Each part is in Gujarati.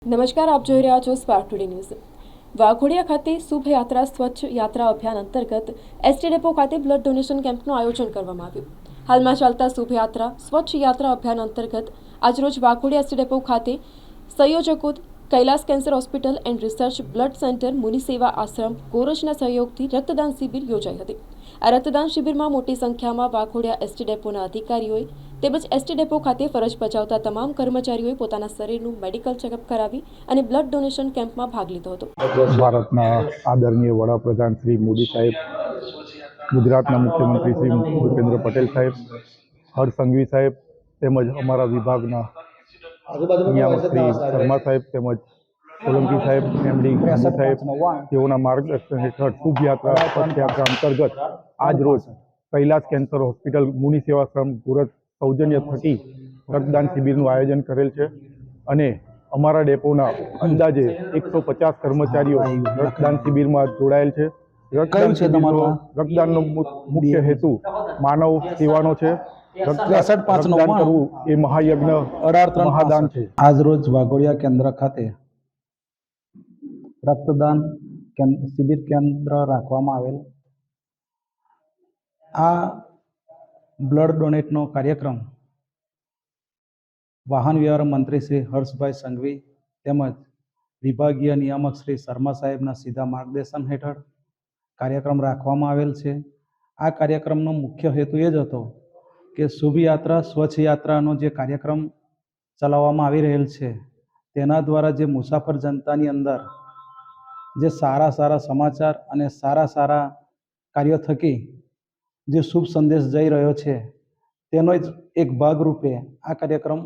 નમસ્કાર, આપ જોઈ રહ્યા છો સ્પાર્ક ટુડે ન્યૂઝ। વાઘોડિયા ખાતે શુભ યાત્રા સ્વચ્છ યાત્રા અભિયાન અંતર્ગત એસટી ડેપો ખાતે બ્લડ ડોનેશન કેમ્પનું આયોજન કરવામાં આવ્યું। હાલમાં ચાલતા શુભ યાત્રા સ્વચ્છ યાત્રા અભિયાન અંતર્ગત આજરોજ વાઘોડિયા એસટી ડેપો ખાતે સંયોજકો Kailash cancer hospital and research blood centre Muni Seva આશ્રમ કોરજના સહયોગથી રક્તદાન શિબિર યોજાઈ હતી। આ રક્તદાન શિબિરમાં મોટી સંખ્યામાં વાઘોડિયા એસટી ડેપોના અધિકારીઓએ તેમજ એસટી ડેપો ખાતે ફરજ બજાવતા તમામ કર્મચારીઓએ પોતાના શરીરનું મેડિકલ ચેકઅપ કરાવી અને બ્લડ ડોનેશન કેમ્પમાં ભાગ લીધો હતો। ભારતના આદરણીય વડાપ્રધાન શ્રી મોદી સાહેબ, ગુજરાતના મુખ્યમંત્રી શ્રી ભૂપેન્દ્ર પટેલ સાહેબ, હર્ષ સંઘવી સાહેબ તેમજ અમારા વિભાગના નિયામક શ્રી શર્મા સાહેબ તેમજ સોલંકી સાહેબ, એમડી ગાંધી સાહેબ તેઓના માર્ગદર્શન હેઠળ શુભ યાત્રા અંતર્ગત આજ રોજ કૈલાસ કેન્સર હોસ્પિટલ મુનિ સેવાશ્રમ સુરત સૌજન્ય થકી રક્તદાન શિબિરનું આયોજન કરેલ છે અને અમારા ડેપોના અંદાજે 150 કર્મચારીઓ રક્તદાન શિબિરમાં જોડાયેલ છે। રક્તદાનનો મુખ્ય હેતુ માનવ સેવાનો છે। રક્તદાન કરવું એ મહાયજ્ઞ મહાદાન છે। આજરોજ વાઘોડિયા કેન્દ્ર ખાતે રક્તદાન શિબિર કેન્દ્ર રાખવામાં આવેલ। આ બ્લડ ડોનેટનો કાર્યક્રમ વાહન વ્યવહાર મંત્રી શ્રી હર્ષભાઈ સંઘવી તેમજ વિભાગીય નિયામક શ્રી શર્મા સાહેબના સીધા માર્ગદર્શન હેઠળ કાર્યક્રમ રાખવામાં આવેલ છે। આ કાર્યક્રમનો મુખ્ય હેતુ એ જ હતો કે શુભ યાત્રા સ્વચ્છ યાત્રાનો જે કાર્યક્રમ ચલાવવામાં આવી રહેલ છે તેના દ્વારા જે મુસાફર જનતાની અંદર જે સારા સમાચાર અને સારા કાર્યો થકી જે શુભ સંદેશ જઈ રહ્યો છે તેનો જ એક ભાગરૂપે આ કાર્યક્રમ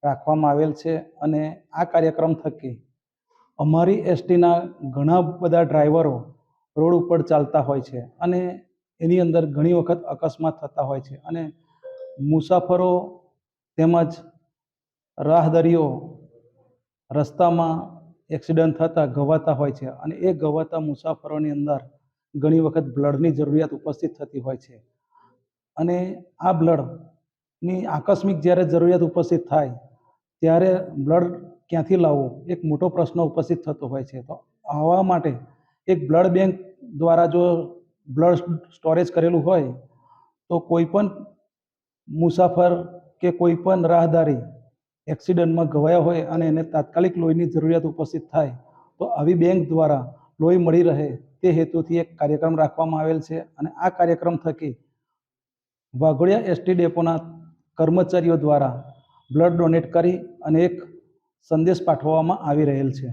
રાખવામાં આવેલ છે અને આ કાર્યક્રમ થકી અમારી એસટીના ઘણા બધા ડ્રાઈવરો રોડ ઉપર ચાલતા હોય છે અને એની અંદર ઘણી વખત અકસ્માત થતા હોય છે અને મુસાફરો તેમજ રાહદારીઓ રસ્તામાં એક્સિડન્ટ થતાં ઘવાતા હોય છે અને એ ઘવાતા મુસાફરોની અંદર ઘણી વખત બ્લડની જરૂરિયાત ઉપસ્થિત થતી હોય છે અને આ બ્લડની આકસ્મિક જ્યારે જરૂરિયાત ઉપસ્થિત થાય ત્યારે બ્લડ ક્યાંથી લાવવું એક મોટો પ્રશ્ન ઉપસ્થિત થતો હોય છે। તો આવા માટે એક બ્લડ બેંક દ્વારા જો બ્લડ સ્ટોરેજ કરેલું હોય તો કોઈ પણ મુસાફર કે કોઈ પણ રાહદારી એક્સિડન્ટમાં ઘવાયા હોય અને એને તાત્કાલિક લોહીની જરૂરિયાત ઉપસ્થિત થાય તો આવી બેંક દ્વારા લોહી મળી રહે તે હેતુથી એક કાર્યક્રમ રાખવામાં આવેલ છે અને આ કાર્યક્રમ થકી વાઘોડિયા એસટી ડેપોના કર્મચારીઓ દ્વારા બ્લડ ડોનેટ કરી અને એક સંદેશ પાઠવવામાં આવી રહેલ છે।